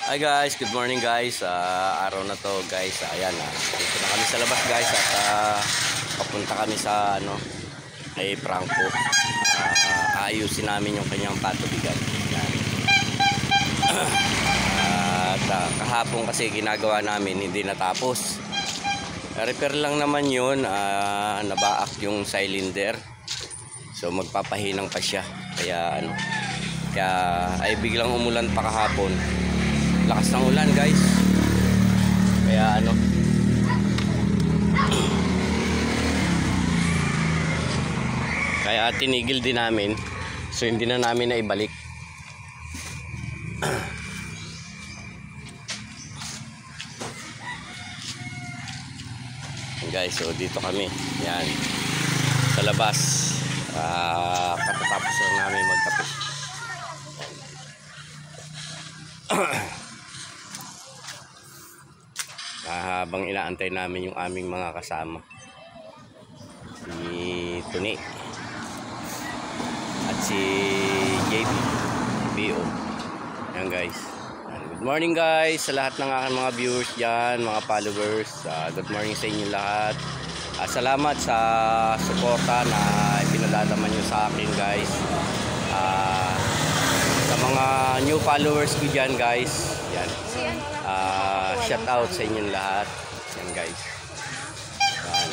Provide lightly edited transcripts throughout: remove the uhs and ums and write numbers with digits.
Hi guys, good morning guys. Araw na to guys. Ayan, dito na kami sa labas guys at papunta kami sa kay Franco. Ayusin namin yung kanyang patubigan. Ayan. At kahapon kasi ginagawa namin hindi natapos. Repair lang naman yun. Nabaak yung cylinder. So magpapahinang pa siya. Kaya ay biglang umulan pa kahapon. Lakas ng ulan guys. Kaya kaya tinigil din namin. So hindi na namin naibalik. Guys, so dito kami. Yan. Sa labas. Katatapos lang namin magkape. Habang inaantay namin yung aming mga kasama, si Tuni at si JB BO. Yan guys. Good morning guys sa lahat ng aking mga viewers dyan, mga followers. Good morning sa inyo lahat. Salamat sa suporta na pinadadaman nyo sa akin guys. Sa mga new followers ko dyan guys, yan. Shout out sa inyong lahat. Yan guys. Yan.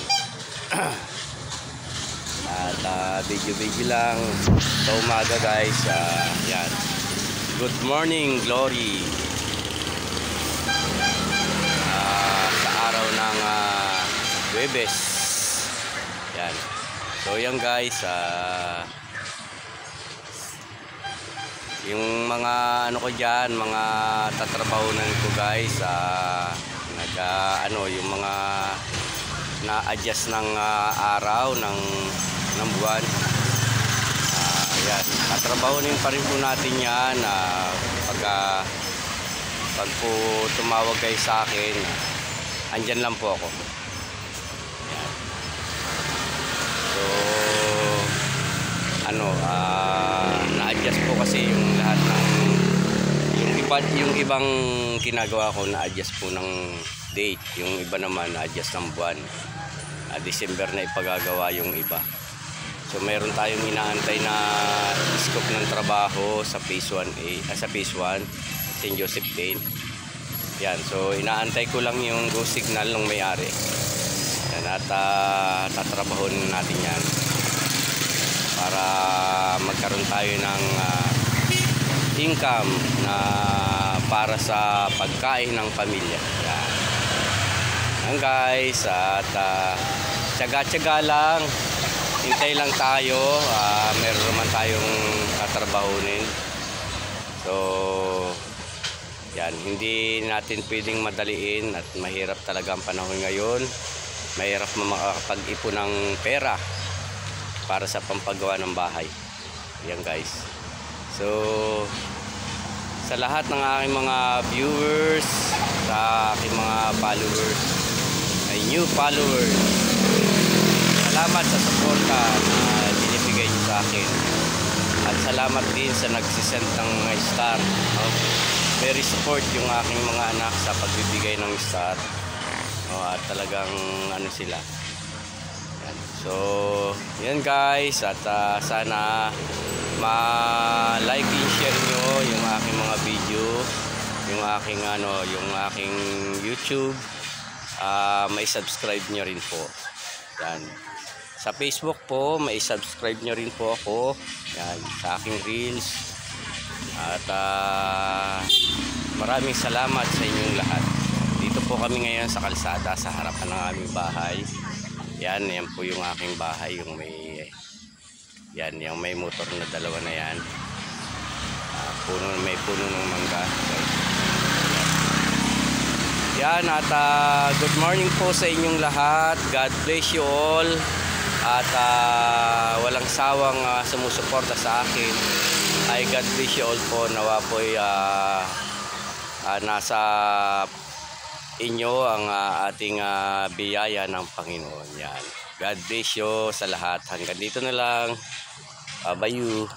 At video lang sa umaga guys. Yan. Good morning glory. Sa araw ng Huwebes. Yan. So yan guys. Yung mga ko dyan, mga tatrabahunan ko guys, yung mga na-adjust ng araw, ng buwan. Ayan, tatrabahunin pa rin po natin yan. Pag po tumawag kayo sa akin, andyan lang po ako. Ayan. So, na-adjust po kasi yung lahat ng yung ibang ginagawa ko, na-adjust po ng date, yung iba naman na-adjust ng buwan. December na ipagagawa yung iba. So mayroon tayong inaantay na scope ng trabaho sa phase 1A, sa phase 1 St. Joseph Lane. Yan, so inaantay ko lang yung go signal ng may-ari. Yan, at tatrabahon natin yan para magkaroon tayo ng income na para sa pagkain ng pamilya. Yan guys, at tsaga-tsaga lang, hintay lang tayo. Meron naman tayong tatrabahunin. So yan, hindi natin pwedeng madaliin at mahirap talaga ang panahon ngayon. Mahirap makakapag-ipon ng pera para sa pampagawa ng bahay. Yan guys. So sa lahat ng aking mga viewers, sa aking mga followers, ay new followers, salamat sa suporta na binibigay niyo sa akin. At salamat din sa nagsisend ng star. Very support yung aking mga anak sa pagbibigay ng star. At talagang sila. So, yan guys, at sana ma-like and share nyo yung aking mga video, yung aking YouTube. May subscribe nyo rin po. Yan. Sa Facebook po, may subscribe nyo rin po ako. Yan, sa aking reels. At maraming salamat sa inyong lahat. Dito po kami ngayon sa kalsada, sa harapan ng aming bahay. Yan po yung aking bahay, yung may motor na dalawa na yan. May puno ng mangga. Yan, at good morning po sa inyong lahat. God bless you all. At walang sawang sumusuporta sa akin. Ay God bless you all po. Nawa po'y nasa inyo ang ating biyaya ng Panginoon. Yan. God bless you sa lahat. Hanggang dito na lang. Bye you.